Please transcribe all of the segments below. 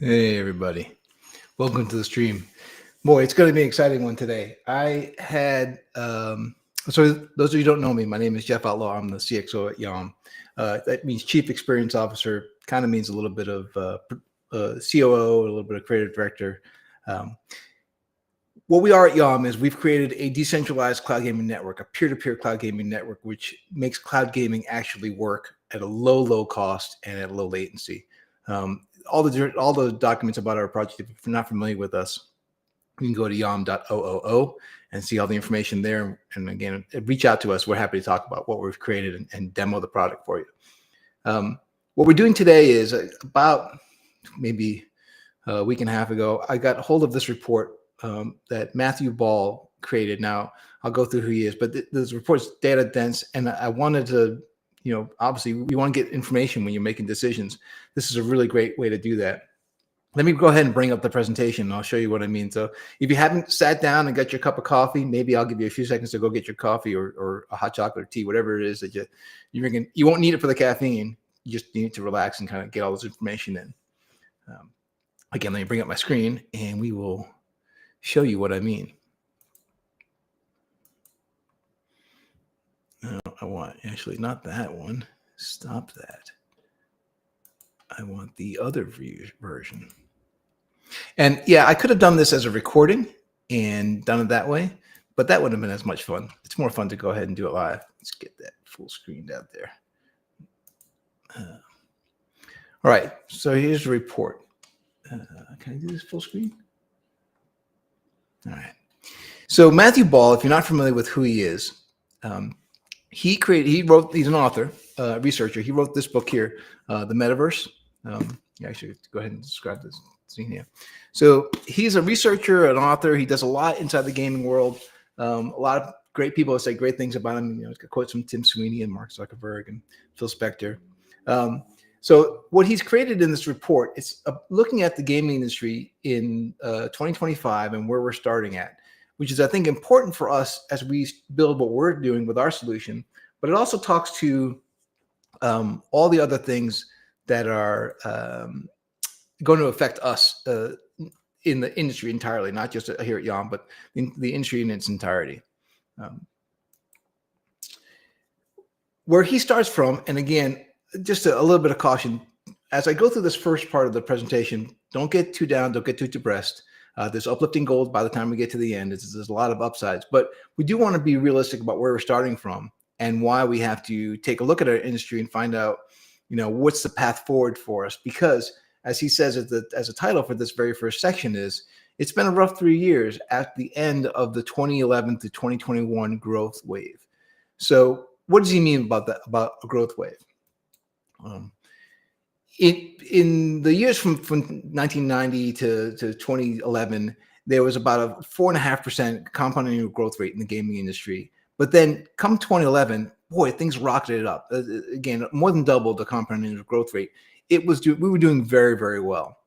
Hey everybody, welcome to the stream. Boy, it's going to be an exciting one today. I had, so those of you who don't know me, my name is Jeff Outlaw. I'm the CXO at YOM. That means Chief Experience Officer, kind of means a little bit of COO, a little bit of Creative Director. What we are at YOM is we've created a decentralized cloud gaming network, a peer-to-peer cloud gaming network, which makes cloud gaming actually work at a low cost and at low latency. All the documents about our project, if you're not familiar with us, you can go to yom.oo and see all the information there. And again, reach out to us. We're happy to talk about what we've created and demo the product for you. What we're doing today is about maybe a week and a half ago, I got a hold of this report that Matthew Ball created. Now, I'll go through who he is, but this report's data dense, and I wanted to, obviously, we want to get information when you're making decisions. This is a really great way to do that. Let me go ahead and bring up the presentation, and I'll show you what I mean. So if you haven't sat down and got your cup of coffee, maybe I'll give you a few seconds to go get your coffee or a hot chocolate or tea, whatever it is that you're drinking. You won't need it for the caffeine. You just need to relax and kind of get all this information in. Again, let me bring up my screen, and we will show you what I mean. I want actually not that one. Stop that. I want the other version. And yeah, I could have done this as a recording and done it that way, but that wouldn't have been as much fun. It's more fun to go ahead and do it live. Let's get that full screened out there. All right, so here's the report. Can I do this full screen? All right. So Matthew Ball, if you're not familiar with who he is, he's an author, researcher. He wrote this book here, The Metaverse. Actually, go ahead and describe this scene here. So he's a researcher, an author. He does a lot inside the gaming world. A lot of great people say great things about him. He's got quotes from Tim Sweeney and Mark Zuckerberg and Phil Spector. So what he's created in this report is looking at the gaming industry in 2025 and where we're starting at, which is, I think, important for us as we build what we're doing with our solution. But it also talks to all the other things that are going to affect us in the industry entirely, not just here at YOM, but in the industry in its entirety. Where he starts from, and again, just a little bit of caution, as I go through this first part of the presentation, don't get too down, don't get too depressed. There's uplifting goals by the time we get to the end. There's a lot of upsides, but we do want to be realistic about where we're starting from and why we have to take a look at our industry and find out, what's the path forward for us. Because as he says, as a title for this very first section is, it's been a rough 3 years at the end of the 2011 to 2021 growth wave. So what does he mean about that, about a growth wave? In the years from 1990 to 2011, there was about a 4.5% compound annual growth rate in the gaming industry. But then come 2011, boy, things rocketed up. Again, more than double the compound annual growth rate. We were doing very, very well.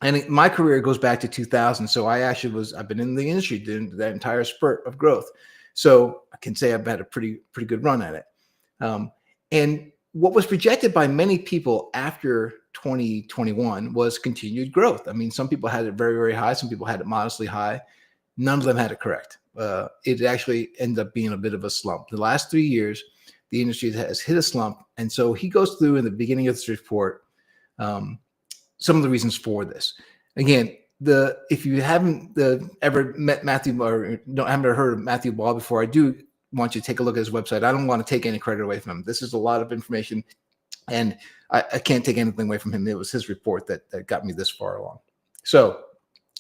And my career goes back to 2000. So I've been in the industry during that entire spurt of growth. So I can say I've had a pretty good run at it. And what was projected by many people after 2021 was continued growth. I mean, some people had it very, very high. Some people had it modestly high. None of them had it correct. It actually ended up being a bit of a slump. The last 3 years, the industry has hit a slump. And so he goes through in the beginning of this report some of the reasons for this. Again, if you haven't ever met Matthew or haven't heard of Matthew Ball before, I do want you to take a look at his website. I don't want to take any credit away from him. This is a lot of information, and I can't take anything away from him. It was his report that got me this far along. So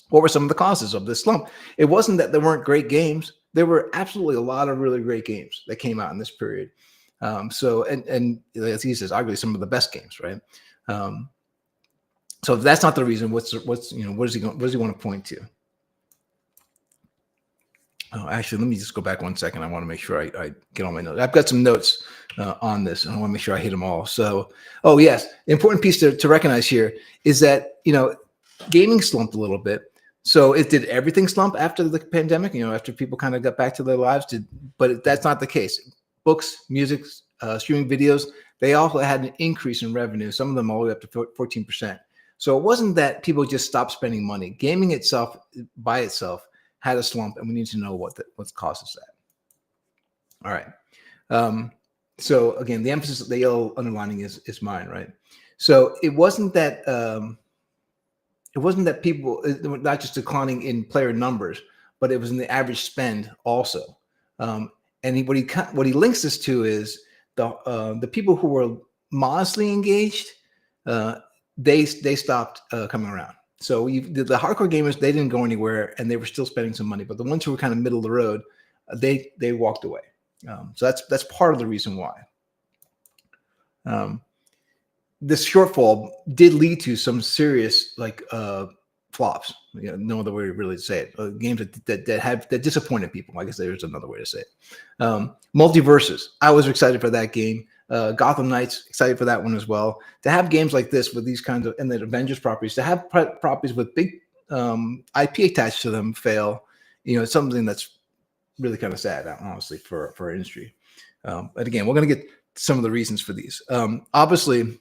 what were some of the causes of this slump? It wasn't that there weren't great games. There were absolutely a lot of really great games that came out in this period. So as he says, arguably some of the best games, right? So if that's not the reason, what does he want to point to? Oh, actually, let me just go back 1 second. I want to make sure I get all my notes. I've got some notes on this, and I want to make sure I hit them all. So, oh yes, the important piece to recognize here is that gaming slumped a little bit. So it did everything slump after the pandemic. After people kind of got back to their lives, but that's not the case. Books, music, streaming videos, they also had an increase in revenue. Some of them all the way up to 14%. So it wasn't that people just stopped spending money. Gaming itself, by itself, had a slump, and we need to know what causes that. All right. So again, the emphasis, the yellow underlining is mine, right? So it wasn't that people were not just declining in player numbers, but it was in the average spend also. And what he links this to is the people who were modestly engaged, they stopped coming around. So the hardcore gamers, they didn't go anywhere, and they were still spending some money. But the ones who were kind of middle of the road, they walked away. So that's part of the reason why. This shortfall did lead to some serious flops. No other way to really say it. Games that disappointed people. I guess there's another way to say it. Multiverses. I was excited for that game. Gotham Knights, excited for that one as well. To have games like this with these kinds of, and the Avengers properties, to have properties with big IP attached to them fail, it's something that's really kind of sad, honestly, for our industry. But again, we're going to get some of the reasons for these. Obviously,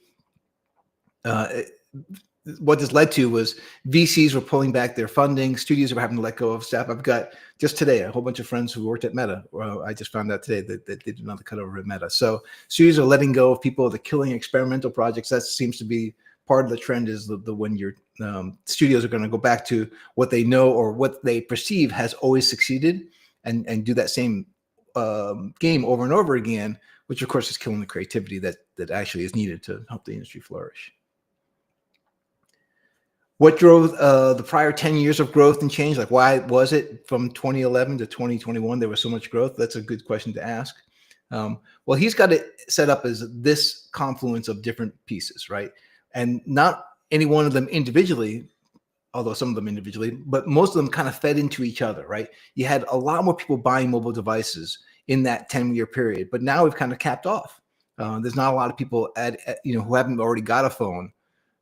what this led to was VCs were pulling back their funding. Studios were having to let go of staff. I've got just today a whole bunch of friends who worked at Meta. Well, I just found out today that they did another cut over at Meta. So studios are letting go of people. They're killing experimental projects. That seems to be part of the trend. Is the when your studios are going to go back to what they know or what they perceive has always succeeded, and do that same game over and over again, which of course is killing the creativity that actually is needed to help the industry flourish. What drove the prior 10 years of growth and change? Like, why was it from 2011 to 2021 there was so much growth? That's a good question to ask. Well, he's got it set up as this confluence of different pieces, right? And not any one of them individually, although some of them individually, but most of them kind of fed into each other, right? You had a lot more people buying mobile devices in that 10-year period, but now we've kind of capped off. There's not a lot of people who haven't already got a phone.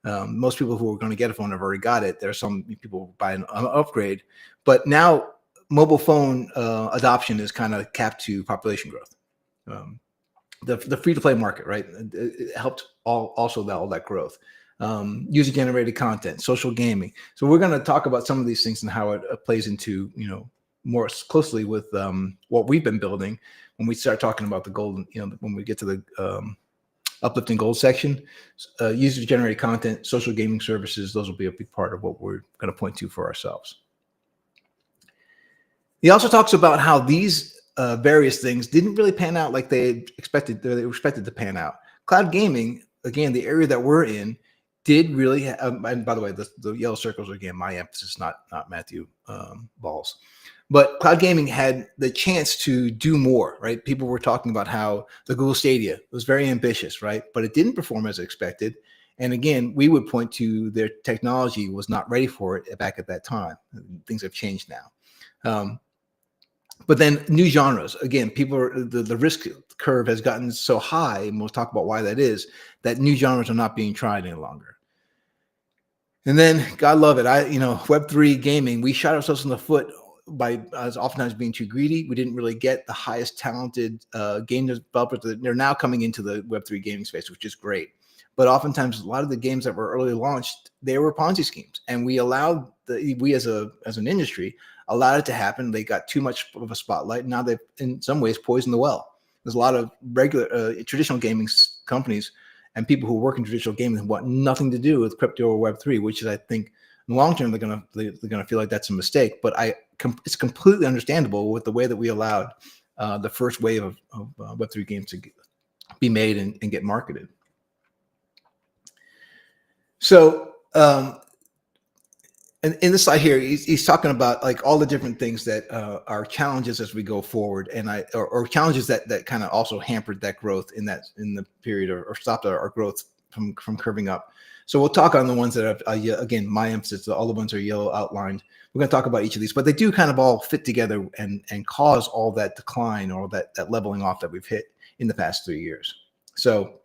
Most people who are going to get a phone have already got it. There are some people buying an upgrade, but now mobile phone adoption is kind of capped to population growth. The free-to-play market, right? It helped all that growth. User-generated content, social gaming. So we're going to talk about some of these things and how it plays into, more closely with what we've been building when we start talking about the golden, when we get to the uplifting gold section. User-generated content, social gaming services, those will be a big part of what we're going to point to for ourselves. He also talks about how these various things didn't really pan out like they were expected to pan out. Cloud gaming, again, the area that we're in, did really, and by the way, the yellow circles are, again, my emphasis, not Matthew Ball's. But cloud gaming had the chance to do more, right? People were talking about how the Google Stadia was very ambitious, right? But it didn't perform as expected. And again, we would point to their technology was not ready for it back at that time. Things have changed now. But then new genres, again, the risk curve has gotten so high, and we'll talk about why that is, that new genres are not being tried any longer. And then, God love it, Web3 gaming, we shot ourselves in the foot by oftentimes being too greedy. We didn't really get the highest talented game developers. They're now coming into the Web3 gaming space, which is great. But oftentimes, a lot of the games that were early launched, they were Ponzi schemes, and we allowed we as an industry allowed it to happen. They got too much of a spotlight. Now they've, in some ways, poisoned the well. There's a lot of regular traditional gaming companies and people who work in traditional gaming who want nothing to do with crypto or Web3, which is, I think, in the long term, they're gonna feel like that's a mistake. But it's completely understandable with the way that we allowed the first wave of Web3 games to be made and get marketed. So, and in this slide here, he's talking about like all the different things that are challenges as we go forward, and or challenges that kind of also hampered that growth in the period, or stopped our growth from curving up. So we'll talk on the ones that are, again, my emphasis, all the ones are yellow outlined. We're going to talk about each of these, but they do kind of all fit together and cause all that decline or that leveling off that we've hit in the past 3 years. So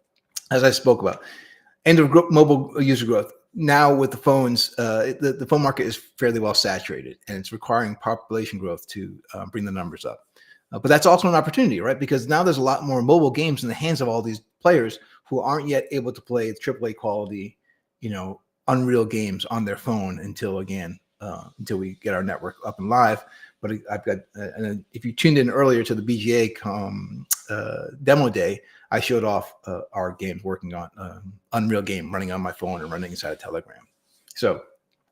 as I spoke about, end of mobile user growth. Now with the phones, the phone market is fairly well saturated, and it's requiring population growth to bring the numbers up. But that's also an opportunity, right? Because now there's a lot more mobile games in the hands of all these players who aren't yet able to play AAA quality, Unreal games on their phone until we get our network up and live. But I've got, and if you tuned in earlier to the BGA demo day, I showed off our games working on Unreal game running on my phone and running inside of Telegram. So,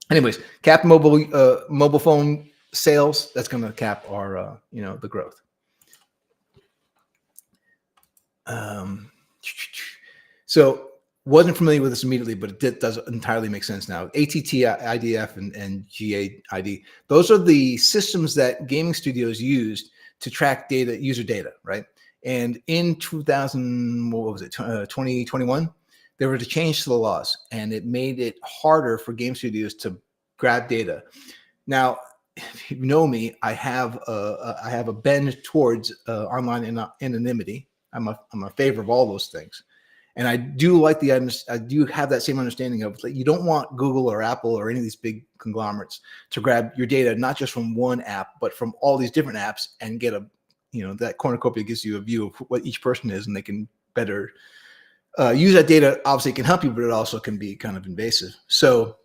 anyways, cap mobile phone sales. That's going to cap our the growth. So wasn't familiar with this immediately, but it does entirely make sense now. ATT IDF and GAID, those are the systems that gaming studios used to track data, user data, right? And in 2021, there was a change to the laws, and it made it harder for game studios to grab data. Now, if you know me, I have a bend towards online anonymity. I'm a favor of all those things. And I do I do have that same understanding of that you don't want Google or Apple or any of these big conglomerates to grab your data, not just from one app, but from all these different apps and get that cornucopia gives you a view of what each person is, and they can better use that data. Obviously, it can help you, but it also can be kind of invasive. So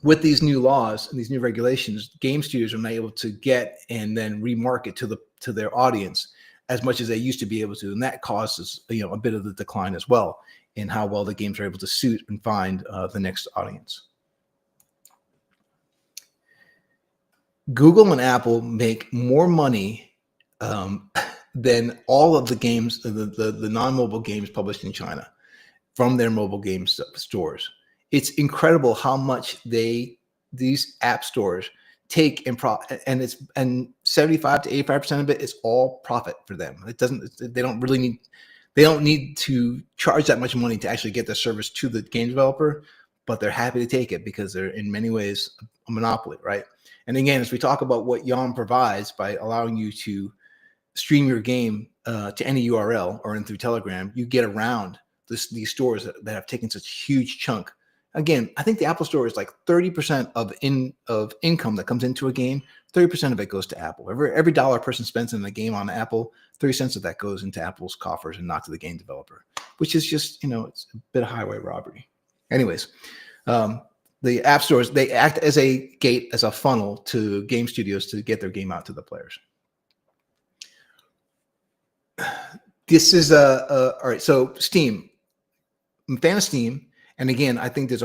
with these new laws and these new regulations, game studios are not able to get and then remarket to their audience as much as they used to be able to, and that causes a bit of the decline as well in how well the games are able to suit and find the next audience. Google and Apple make more money than all of the games, the non-mobile games published in China from their mobile game stores. It's incredible how much these app stores take and 75 to 85% of it is all profit for them. They don't need to charge that much money to actually get the service to the game developer, but they're happy to take it because they're in many ways a monopoly, right? And again, as we talk about what YOM provides by allowing you to stream your game to any URL or in through Telegram, you get around these stores that have taken such a huge chunk. Again, I think the Apple Store is like 30% of income that comes into a game. 30% of it goes to Apple. Every dollar a person spends in a game on Apple, 30 cents of that goes into Apple's coffers and not to the game developer, which is just it's a bit of highway robbery. Anyways, the app stores, they act as a gate, as a funnel to game studios to get their game out to the players. This is all right. So Steam, I'm a fan of Steam. And again, I think there's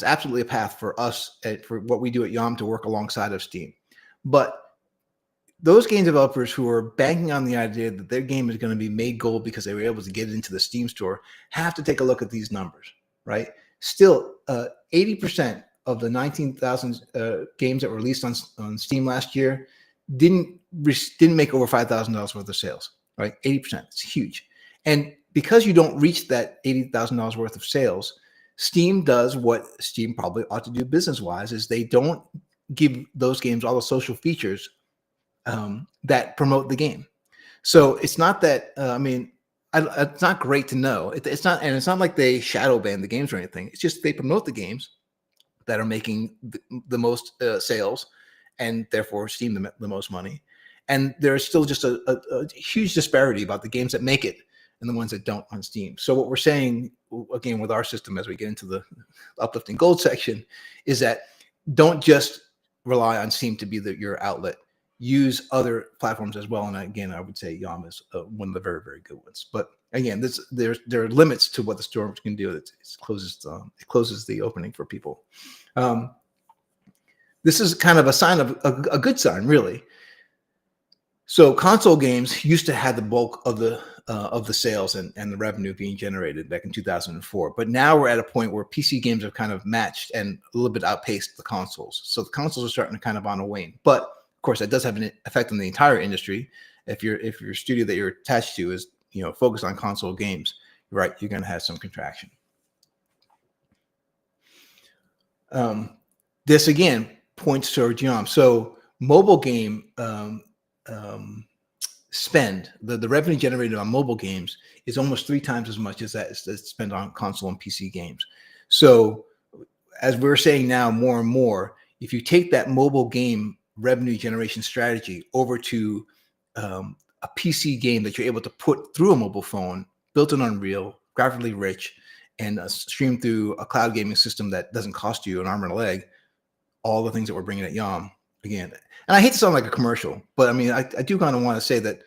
absolutely a path for us for what we do at YOM to work alongside of Steam. But those game developers who are banking on the idea that their game is going to be made gold because they were able to get it into the Steam store have to take a look at these numbers, right? Still, 80% of the 19,000 games that were released on Steam last year didn't make over $5,000 worth of sales, right? 80%, it's huge. And because you don't reach that $80,000 worth of sales, Steam does what Steam probably ought to do business-wise, is they don't give those games all the social features that promote the game. So it's not that, it's not great to know. It's not like they shadow ban the games or anything. It's just they promote the games that are making the most sales, and therefore Steam the most money. And there's still just a huge disparity about the games that make it and the ones that don't on Steam. So what we're saying, again, with our system as we get into the uplifting gold section, is that don't just rely on Steam to be your outlet. Use other platforms as well. And again, I would say YOM is one of the very, very good ones. But again, there are limits to what the store can do. It closes the opening for people. This is kind of a sign of a good sign, really. So console games used to have the bulk of the sales and the revenue being generated back in 2004. But now we're at a point where PC games have kind of matched and a little bit outpaced the consoles. So the consoles are starting to kind of on a wane. But of course, that does have an effect on the entire industry. If your studio that you're attached to is focused on console games, right, you're going to have some contraction. This again points towards YOM. So mobile game spend, the revenue generated on mobile games is almost 3 times as much as that's spent on console and PC games. So as we're saying now more and more, if you take that mobile game revenue generation strategy over to a PC game that you're able to put through a mobile phone, built in Unreal, graphically rich, and stream through a cloud gaming system that doesn't cost you an arm and a leg, all the things that we're bringing at YOM again. And I hate to sound like a commercial, but I mean, I do kind of want to say that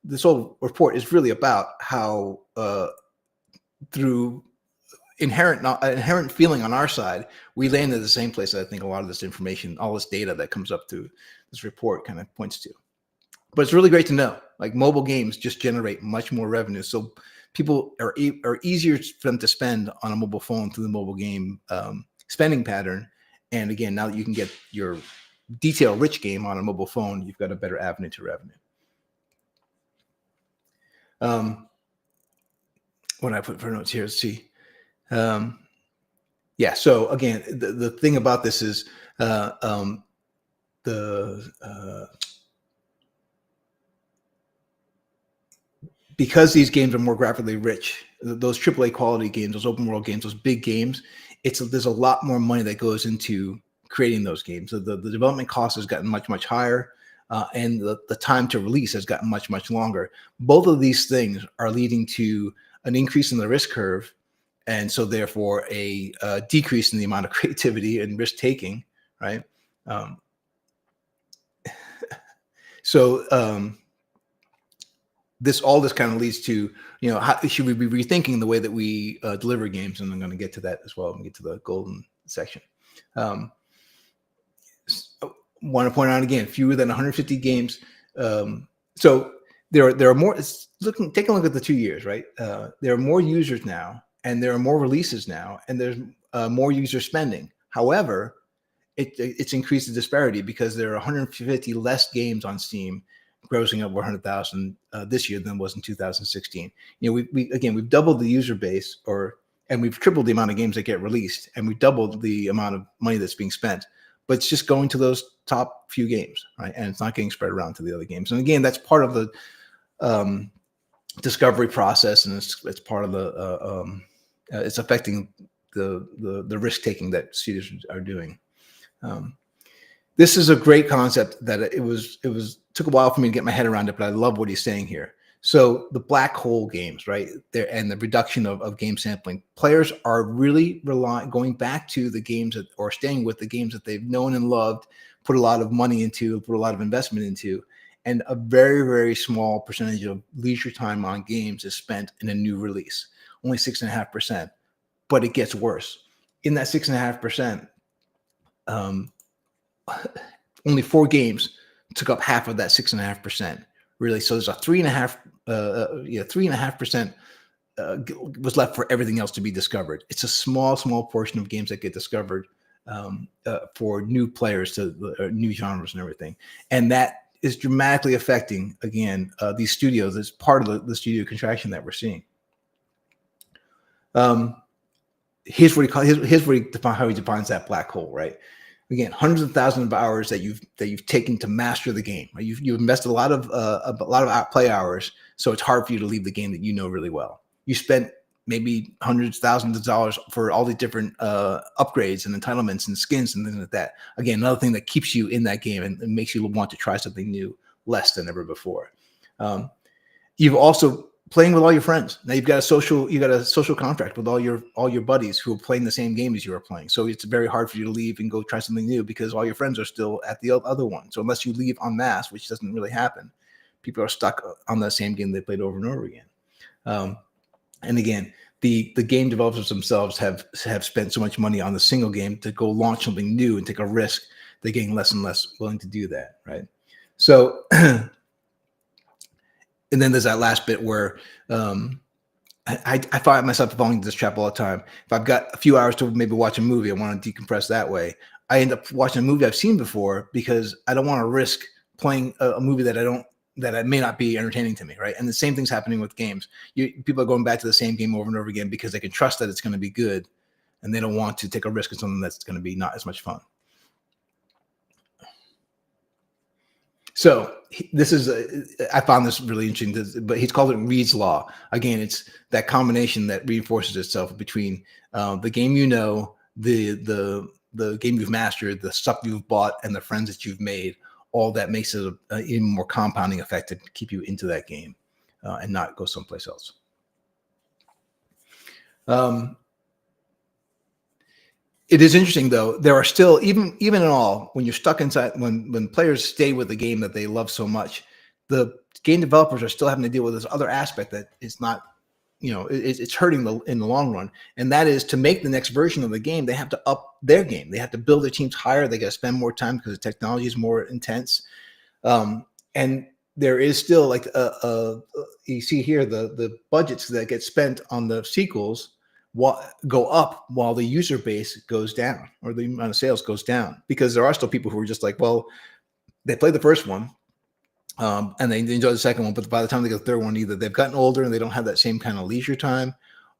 this whole report is really about how through inherent feeling on our side, we land at the same place that I think a lot of this information, all this data that comes up through this report kind of points to. But it's really great to know, like mobile games just generate much more revenue. So people are easier for them to spend on a mobile phone through the mobile game spending pattern. And again, now that you can get your detail-rich game on a mobile phone, you've got a better avenue to revenue. What I put for notes here, let's see. Yeah, so again, the thing about this is because these games are more graphically rich, those AAA quality games, those open world games, those big games, there's a lot more money that goes into creating those games. So the development cost has gotten much higher, and the time to release has gotten much longer. Both of these things are leading to an increase in the risk curve, and so therefore a decrease in the amount of creativity and risk taking, right? All this kind of leads to, how should we be rethinking the way that we deliver games? And I'm going to get to that as well when we get to the golden section. Want to point out again, fewer than 150 games. So there are more. Take a look at the 2 years, right? There are more users now, and there are more releases now, and there's more user spending. However, it's increased the disparity because there are 150 less games on Steam grossing over 100,000 this year than was in 2016. We've doubled the user base, and we've tripled the amount of games that get released, and we've doubled the amount of money that's being spent. But it's just going to those top few games, right? And it's not getting spread around to the other games. And again, that's part of the discovery process, and it's part of the it's affecting the risk taking that studios are doing. This is a great concept that it took a while for me to get my head around it, but I love what he's saying here. So the black hole games, right there, and the reduction of game sampling. Players are really going back to the games or staying with the games that they've known and loved, put a lot of money into, put a lot of investment into, and a very small percentage of leisure time on games is spent in a new release. Only 6.5%, but it gets worse. In that 6.5%. Only 4 games took up half of that 6.5%. Really, so there's a 3.5% was left for everything else to be discovered. It's a small portion of games that get discovered for new players to new genres and everything, and that is dramatically affecting again these studios as part of the studio contraction that we're seeing. Here's what how he defines that black hole, right? Again, hundreds of thousands of hours that you've taken to master the game. Right? You've invested a lot of play hours, so it's hard for you to leave the game that you know really well. You spent maybe hundreds, thousands of dollars for all these different upgrades and entitlements and skins and things like that. Again, another thing that keeps you in that game and makes you want to try something new less than ever before. You've also playing with all your friends. Now you got a social contract with all your buddies who are playing the same game as you are playing. So it's very hard for you to leave and go try something new because all your friends are still at the other one. So unless you leave en masse, which doesn't really happen, people are stuck on the same game they played over and over again. And again, the game developers themselves have spent so much money on the single game to go launch something new and take a risk. They're getting less and less willing to do that, right? So and then there's that last bit where I find myself falling into this trap all the time. If I've got a few hours to maybe watch a movie, I want to decompress that way. I end up watching a movie I've seen before because I don't want to risk playing a movie that may not be entertaining to me, right? And the same thing's happening with games. People are going back to the same game over and over again because they can trust that it's going to be good, and they don't want to take a risk on something that's going to be not as much fun. So this is, I found this really interesting, but he's called it Reed's Law. Again, it's that combination that reinforces itself between the game the game you've mastered, the stuff you've bought, and the friends that you've made. All that makes it an even more compounding effect to keep you into that game and not go someplace else. It is interesting though. There are still even in all when you're stuck inside when players stay with the game that they love so much, the game developers are still having to deal with this other aspect that is not, it's hurting in the long run, and that is to make the next version of the game. They have to up their game. They have to build their teams higher. They got to spend more time because the technology is more intense, and there is still like you see here the budgets that get spent on the sequels go up while the user base goes down, or the amount of sales goes down, because there are still people who are just like, well, they played the first one, and they enjoy the second one, but by the time they get the third one, either they've gotten older and they don't have that same kind of leisure time,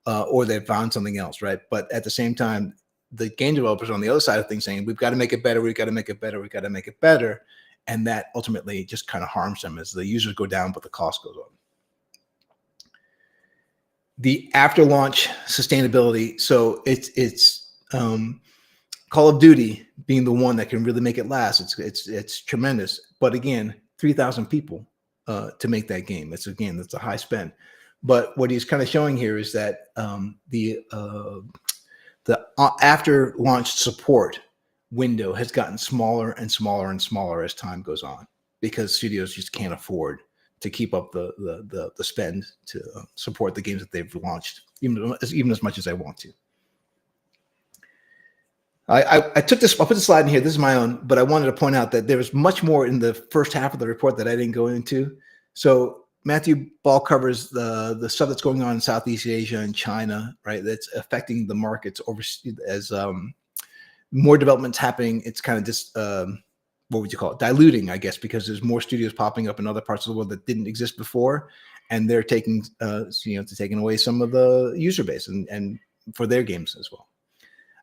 or they've found something else, right? But at the same time, the game developers are on the other side of things saying, we've got to make it better, we've got to make it better, we've got to make it better. And that ultimately just kind of harms them as the users go down, but the cost goes up. The after launch sustainability. So it's Call of Duty being the one that can really make it last. It's tremendous. But again, 3,000 people to make that game. That's a high spend. But what he's kind of showing here is that the after launch support window has gotten smaller and smaller and smaller as time goes on, because studios just can't afford to keep up the spend to support the games that they've launched, even as much as I want to. I took this. I'll put the slide in here. This is my own, but I wanted to point out that there was much more in the first half of the report that I didn't go into. So Matthew Ball covers the stuff that's going on in Southeast Asia and China, right? That's affecting the markets overseas as more development's happening. It's kind of just what would you call it? Diluting, I guess, because there's more studios popping up in other parts of the world that didn't exist before, and they're taking taking away some of the user base and for their games as well.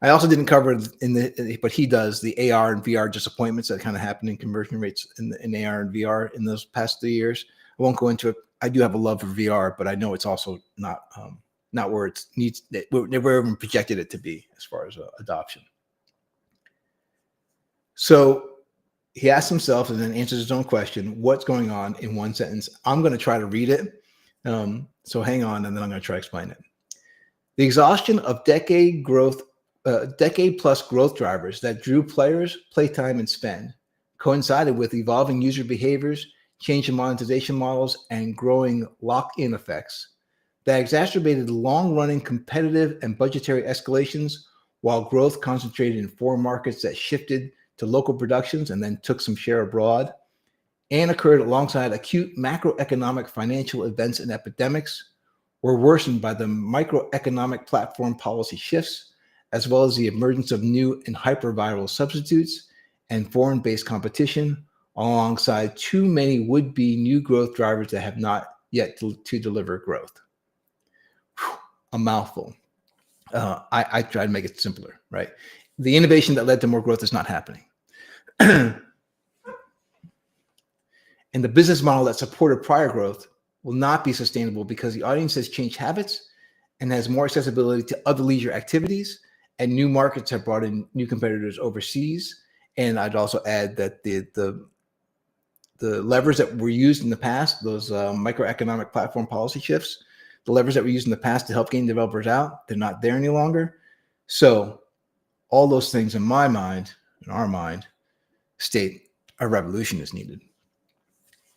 I also didn't cover but he does, the AR and VR disappointments that kind of happened in conversion rates in AR and VR in those past 3 years. I won't go into it. I do have a love for VR, but I know it's also not where it needs. Where even projected it to be as far as adoption. So he asks himself and then answers his own question: what's going on in one sentence? I'm going to try to read it. So hang on, and then I'm going to try to explain it. The exhaustion of decade plus growth drivers that drew players, playtime, and spend coincided with evolving user behaviors, change in monetization models, and growing lock-in effects that exacerbated long-running competitive and budgetary escalations, while growth concentrated in 4 markets that shifted to local productions and then took some share abroad, and occurred alongside acute macroeconomic financial events and epidemics, were worsened by the microeconomic platform policy shifts, as well as the emergence of new and hyper-viral substitutes and foreign-based competition, alongside too many would-be new growth drivers that have not yet to deliver growth. Whew, a mouthful. I try to make it simpler, right? The innovation that led to more growth is not happening. And the business model that supported prior growth will not be sustainable because the audience has changed habits and has more accessibility to other leisure activities, and new markets have brought in new competitors overseas. And I'd also add that the levers that were used in the past, those microeconomic platform policy shifts, the levers that were used in the past to help game developers out, they're not there any longer. So all those things in my mind, in our mind, state a revolution is needed.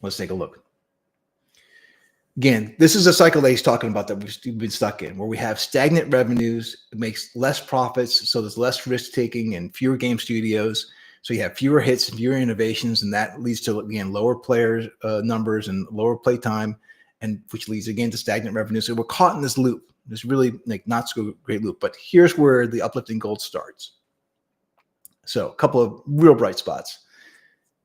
Let's take a look. Again, this is a cycle that he's talking about that we've been stuck in, where we have stagnant revenues, it makes less profits, so there's less risk-taking and fewer game studios. So you have fewer hits and fewer innovations, and that leads to, again, lower player numbers and lower play time, and which leads, again, to stagnant revenue. So we're caught in this loop, this really not so great loop. But here's where the uplifting gold starts. So a couple of real bright spots.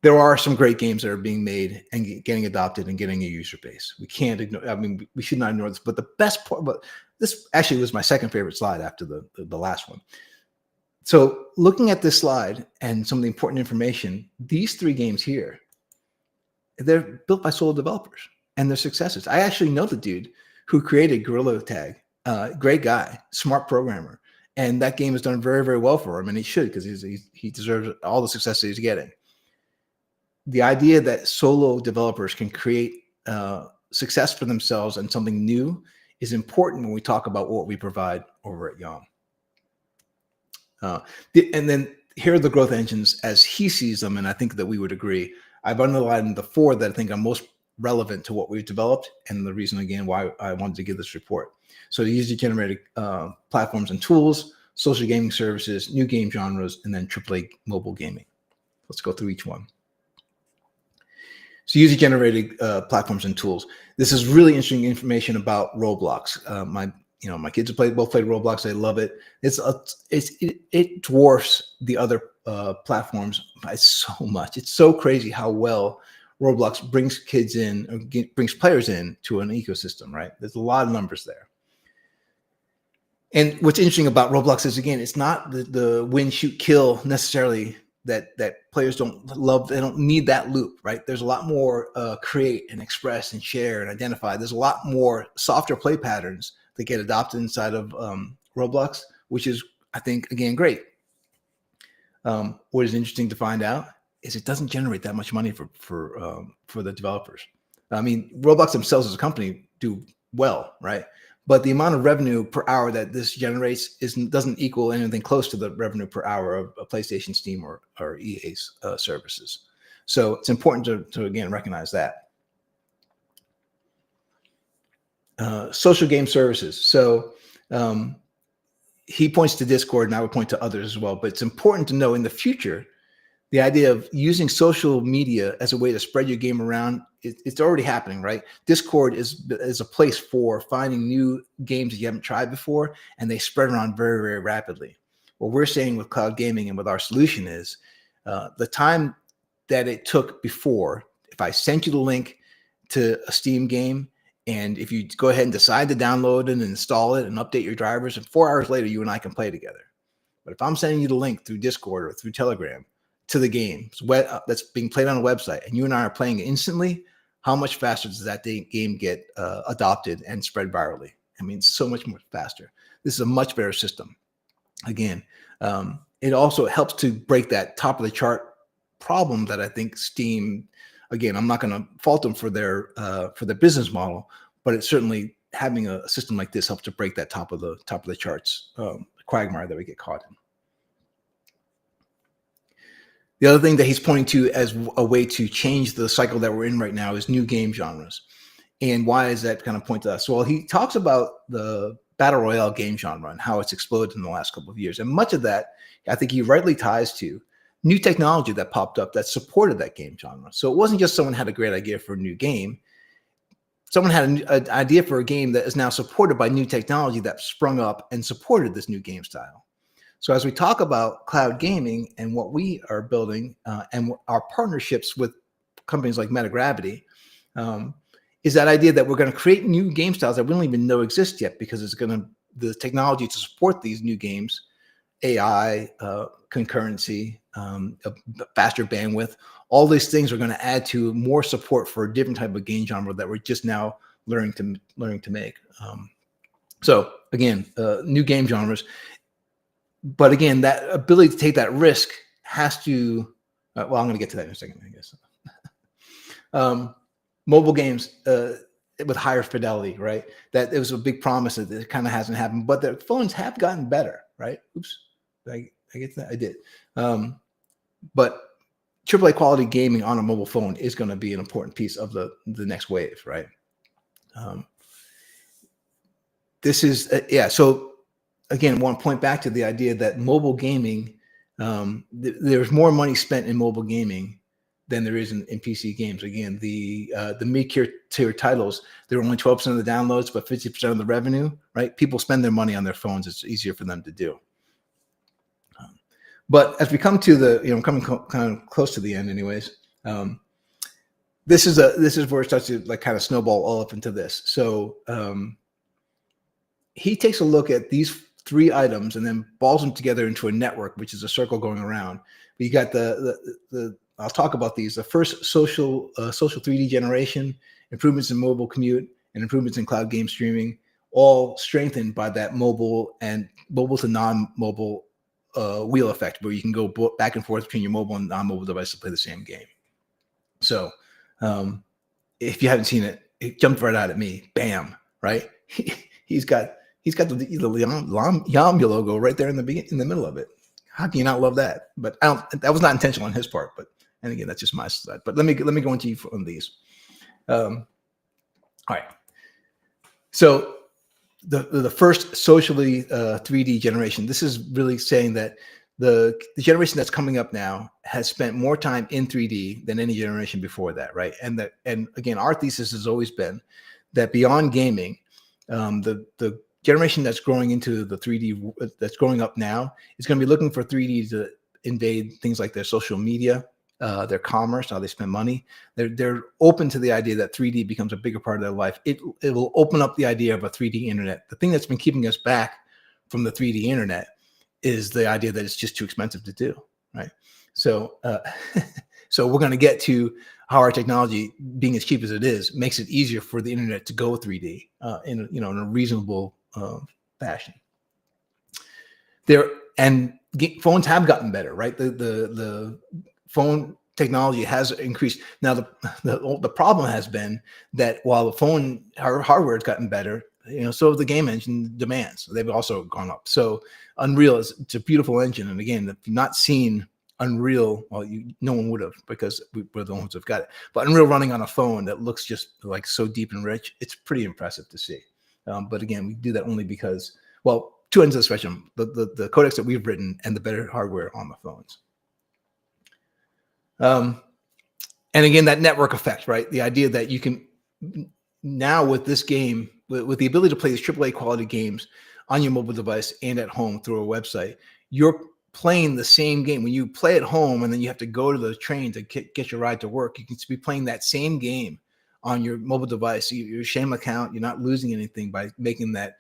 There are some great games that are being made and getting adopted and getting a user base. We can't ignore. I mean, we should not ignore this. But the best part, but this actually was my second favorite slide after the last one. So looking at this slide and some of the important information, these 3 games here, they're built by solo developers and their successes. I actually know the dude who created Gorilla Tag. Great guy, smart programmer, and that game has done very, very well for him, and he should, because he deserves all the success that he's getting. The idea that solo developers can create success for themselves and something new is important when we talk about what we provide over at YOM. Uh, and then here are the growth engines as he sees them, and I think that we would agree. I've underlined the four that I think are most relevant to what we've developed, and the reason again why I wanted to give this report. So the user-generated platforms and tools, social gaming services, new game genres, and then AAA mobile gaming. Let's go through each one. So user-generated platforms and tools. This is really interesting information about Roblox. My kids have both played Roblox. They love it. It dwarfs the other platforms by so much. It's so crazy how well Roblox brings kids in, or brings players in to an ecosystem. Right? There's a lot of numbers there. And what's interesting about Roblox is, again, it's not the win, shoot, kill necessarily that players don't love. They don't need that loop, right? There's a lot more create and express and share and identify. There's a lot more softer play patterns that get adopted inside of Roblox, which is, I think, again, great. What is interesting to find out is it doesn't generate that much money for the developers. I mean, Roblox themselves as a company do well, right? But the amount of revenue per hour that this generates doesn't equal anything close to the revenue per hour of a PlayStation, Steam, or EA's services. So it's important to again recognize that. Social game services. So he points to Discord, and I would point to others as well. But it's important to know in the future, the idea of using social media as a way to spread your game around, it's already happening, right? Discord is a place for finding new games that you haven't tried before, and they spread around very, very rapidly. What we're saying with cloud gaming and with our solution is the time that it took before, if I sent you the link to a Steam game, and if you go ahead and decide to download it and install it and update your drivers, and 4 hours later, you and I can play together. But if I'm sending you the link through Discord or through Telegram to the game that's being played on a website, and you and I are playing it instantly, how much faster does that game get adopted and spread virally? I mean, so much more faster. This is a much better system. Again, it also helps to break that top of the chart problem that I think Steam, again, I'm not going to fault them for their business model, but it's certainly, having a system like this helps to break that top of the charts quagmire that we get caught in. The other thing that he's pointing to as a way to change the cycle that we're in right now is new game genres. And why is that kind of point to us? Well, he talks about the battle royale game genre and how it's exploded in the last couple of years. And much of that, I think he rightly ties to new technology that popped up that supported that game genre. So it wasn't just someone had a great idea for a new game. Someone had an idea for a game that is now supported by new technology that sprung up and supported this new game style. So as we talk about cloud gaming and what we are building and our partnerships with companies like Metagravity, is that idea that we're going to create new game styles that we don't even know exist yet, because it's the technology to support these new games, AI, concurrency, faster bandwidth, all these things are going to add to more support for a different type of game genre that we're just now learning to make. So again, new game genres. But again, that ability to take that risk has to, well, I'm going to get to that in a second, I guess. Mobile games with higher fidelity, right? That it was a big promise that it kind of hasn't happened, but the phones have gotten better, right? Oops, I get that? I did. But AAA quality gaming on a mobile phone is going to be an important piece of the next wave, right? This is, so again, I want to point back to the idea that mobile gaming, there's more money spent in mobile gaming than there is in PC games. Again, the mid-tier titles, they're only 12% of the downloads, but 50% of the revenue, right? People spend their money on their phones. It's easier for them to do. But as we come to coming kind of close to the end anyways, this is where it starts to like kind of snowball all up into this. So he takes a look at these 3 items and then balls them together into a network, which is a circle going around. You got I'll talk about these. The first, social 3D generation, improvements in mobile commute, and improvements in cloud game streaming, all strengthened by that mobile to non-mobile wheel effect, where you can go back and forth between your mobile and non-mobile device to play the same game. So if you haven't seen it, it jumped right out at me. Bam, right? He's got the YOM logo right there in the middle of it. How can you not love that? But I don't. That was not intentional on his part. But and again, that's just my side. But let me go into you on these. All right. So the first socially 3D generation. This is really saying that the generation that's coming up now has spent more time in 3D than any generation before that, right? And again, our thesis has always been that beyond gaming, the generation that's growing into the 3D that's growing up now is going to be looking for 3D to invade things like their social media, their commerce, how they spend money. They're open to the idea that 3D becomes a bigger part of their life. It will open up the idea of a 3D internet. The thing that's been keeping us back from the 3D internet is the idea that it's just too expensive to do, right? So, so we're going to get to how our technology, being as cheap as it is, makes it easier for the internet to go 3D in a reasonable fashion. Phones have gotten better, right? The phone technology has increased. Now, the problem has been that while the phone hardware has gotten better, so have the game engine demands. They've also gone up. So Unreal it's a beautiful engine. And again, if you've not seen Unreal, well, no one would have, because we're the ones who've got it. But Unreal running on a phone that looks just like so deep and rich, it's pretty impressive to see. But again, we do that only because, well, two ends of the spectrum, the codecs that we've written and the better hardware on the phones. And again, that network effect, right? The idea that you can now with this game, with the ability to play these AAA quality games on your mobile device and at home through a website, you're playing the same game. When you play at home and then you have to go to the train to get your ride to work, you can be playing that same game on your mobile device. Your shame account, you're not losing anything by making that,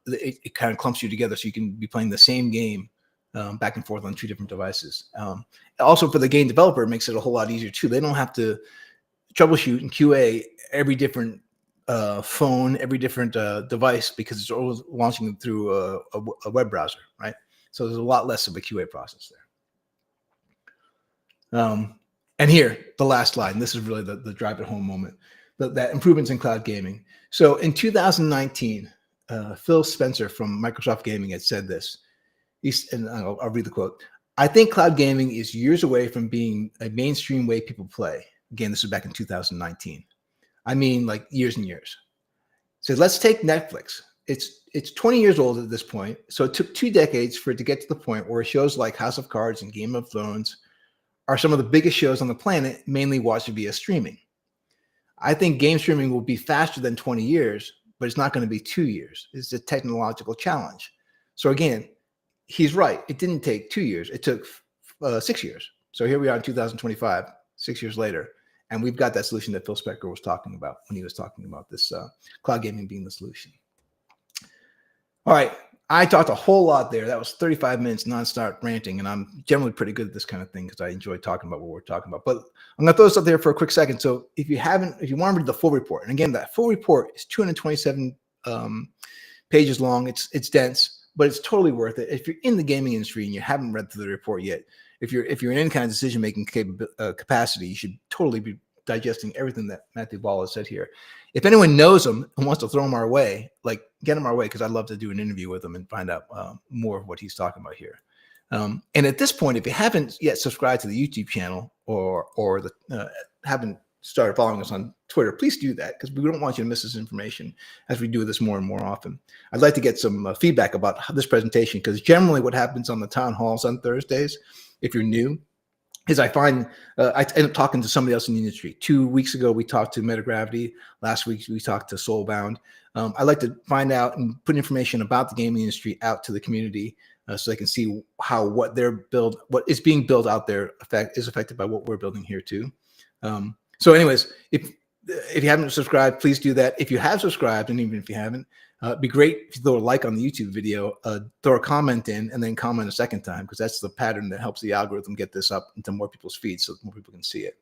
it kind of clumps you together so you can be playing the same game back and forth on two different devices. Also for the game developer, it makes it a whole lot easier too. They don't have to troubleshoot and QA every different phone, every different device, because it's always launching through a web browser, right? So there's a lot less of a QA process there. And here, the last slide, and this is really the drive it home moment, that improvements in cloud gaming. So in 2019, Phil Spencer from Microsoft Gaming had said this, and I'll read the quote. "I think cloud gaming is years away from being a mainstream way people play." Again, this was back in 2019. I mean, like years and years. So let's take Netflix. It's 20 years old at this point. So it took 2 decades for it to get to the point where shows like House of Cards and Game of Thrones are some of the biggest shows on the planet, mainly watched via streaming. I think game streaming will be faster than 20 years, but it's not going to be 2 years. It's a technological challenge. So again, he's right. It didn't take 2 years. It took 6 years. So here we are in 2025, 6 years later. And we've got that solution that Phil Spencer was talking about when he was talking about this cloud gaming being the solution. All right. I talked a whole lot there. That was 35 minutes nonstop ranting. And I'm generally pretty good at this kind of thing because I enjoy talking about what we're talking about. But I'm going to throw this up there for a quick second. So if you want to read the full report, and again, that full report is 227 pages long. It's dense, but it's totally worth it. If you're in the gaming industry and you haven't read through the report yet, if you're in any kind of decision-making capacity, you should totally be digesting everything that Matthew Ball has said here. If anyone knows him and wants to throw him our way, get him our way, because I'd love to do an interview with him and find out more of what he's talking about here. And at this point, if you haven't yet subscribed to the YouTube channel or haven't started following us on Twitter, please do that, because we don't want you to miss this information as we do this more and more often. I'd like to get some feedback about this presentation, because generally what happens on the town halls on Thursdays, if you're new, is I find I end up talking to somebody else in the industry. 2 weeks ago, we talked to Metagravity. Last week, we talked to Soulbound. I like to find out and put information about the gaming industry out to the community so they can see how what is being built out there is affected by what we're building here too. So anyways, if you haven't subscribed, please do that. If you have subscribed, and even if you haven't, it'd be great if you throw a like on the YouTube video, throw a comment in, and then comment a second time, because that's the pattern that helps the algorithm get this up into more people's feeds so more people can see it.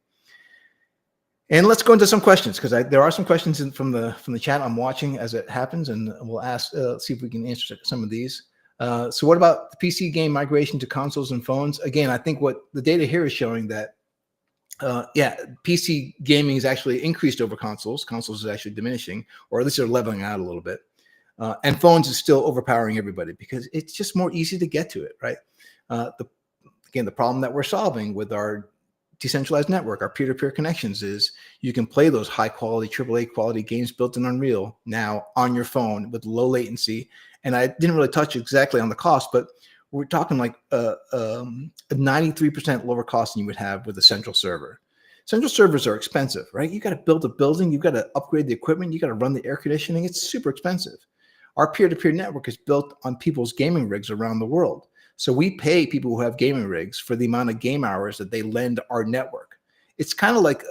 And let's go into some questions, because there are some questions from the chat I'm watching as it happens, and we'll see if we can answer some of these. So what about the PC game migration to consoles and phones? Again, I think what the data here is showing that PC gaming is actually increased over consoles. Consoles is actually diminishing, or at least they're leveling out a little bit. And phones is still overpowering everybody because it's just more easy to get to it, right? The problem that we're solving with our decentralized network, our peer-to-peer connections, is you can play those high-quality, AAA quality games built in Unreal now on your phone with low latency. And I didn't really touch exactly on the cost, but we're talking like a 93% lower cost than you would have with a central server. Central servers are expensive, right? You got to build a building, you've got to upgrade the equipment, you got to run the air conditioning. It's super expensive. Our peer-to-peer network is built on people's gaming rigs around the world. So we pay people who have gaming rigs for the amount of game hours that they lend our network. It's kind of like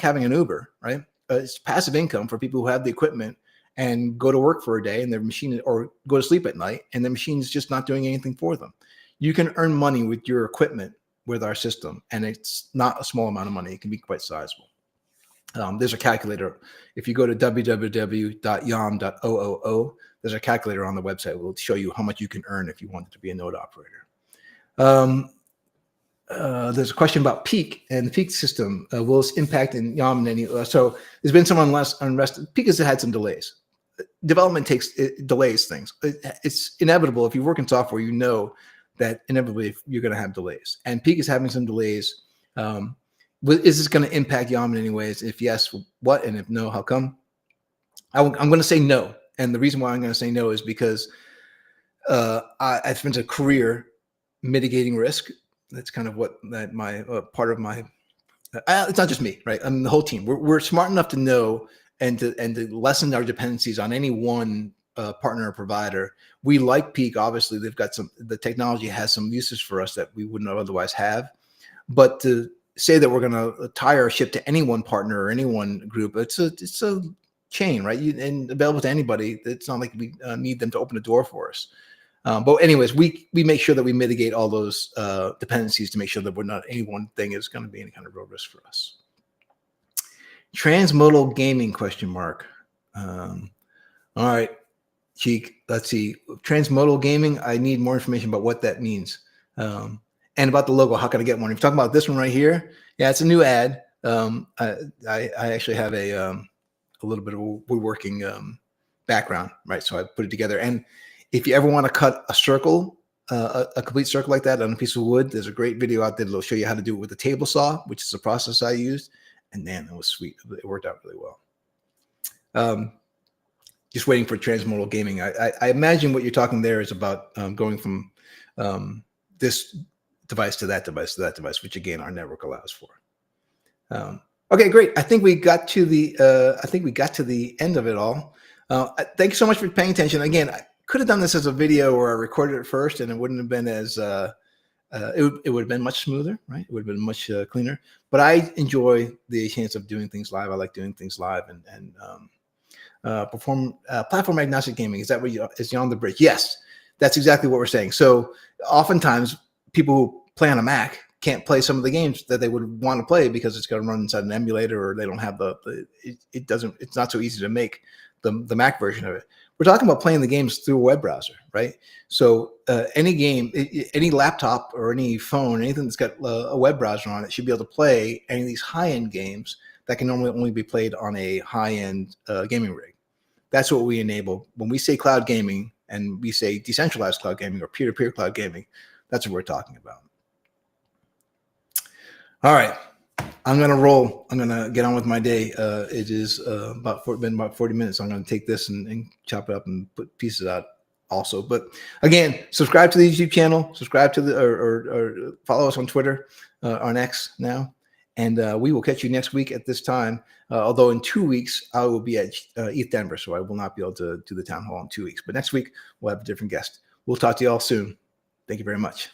having an Uber, right? It's passive income for people who have the equipment and go to work for a day and their machine, or go to sleep at night and the machine is just not doing anything for them. You can earn money with your equipment with our system, and it's not a small amount of money. It can be quite sizable. There's a calculator. If you go to www.yom.oo, there's a calculator on the website. It will show you how much you can earn if you wanted to be a node operator. There's a question about peak and the peak system. Will this impact in YOM in any? So there's been some unrest. Peak has had some delays. Development delays things. It's inevitable. If you work in software, you know that inevitably you're going to have delays. And peak is having some delays. Is this going to impact YOM in any ways? If yes, what? And if no, how come? I'm going to say no. And the reason why I'm going to say no is because I've spent a career mitigating risk. That's kind of what my part of my. It's not just me, right? I mean, the whole team. We're smart enough to know and to lessen our dependencies on any one partner or provider. We like Peak. Obviously, they've got the technology has some uses for us that we wouldn't otherwise have. But to say that we're going to tie our ship to any one partner or any one group, it's a chain, right? And available to anybody. It's not like we need them to open a door for us. But anyways, we make sure that we mitigate all those dependencies to make sure that we're not any one thing is going to be any kind of real risk for us. Transmodal gaming ? All right, Cheek. Let's see. Transmodal gaming. I need more information about what that means. And about the logo. How can I get one? If you're talking about this one right here, yeah, it's a new ad. I actually have a little bit of woodworking background, right? So I put it together. And if you ever want to cut a circle, a complete circle like that on a piece of wood, there's a great video out there that'll show you how to do it with a table saw, which is the process I used. And man, that was sweet. It worked out really well. Just waiting for transmodal gaming. I imagine what you're talking there is about going from this device to that device to that device, which again our network allows for. Okay, great. I think we got to the end of it all. Thank you so much for paying attention. Again, I could have done this as a video where I recorded it first, and it wouldn't have been as it would have been much smoother, right? It would have been much cleaner. But I enjoy the chance of doing things live. I like doing things live and perform platform agnostic gaming. Is that what is on the bridge? Yes, that's exactly what we're saying. So oftentimes people who play on a Mac can't play some of the games that they would want to play because it's going to run inside an emulator, or they don't have it's not so easy to make the Mac version of it. We're talking about playing the games through a web browser, right? So any game, any laptop or any phone, anything that's got a web browser on it should be able to play any of these high-end games that can normally only be played on a high-end gaming rig. That's what we enable. When we say cloud gaming and we say decentralized cloud gaming or peer-to-peer cloud gaming, that's what we're talking about. All right, I'm going to roll. I'm going to get on with my day. It is been about 40 minutes. I'm going to take this and chop it up and put pieces out also. But again, subscribe to the YouTube channel, subscribe to or follow us on Twitter, on X now. And we will catch you next week at this time. Although in 2 weeks, I will be at ETH Denver, so I will not be able to do the town hall in 2 weeks. But next week, we'll have a different guest. We'll talk to you all soon. Thank you very much.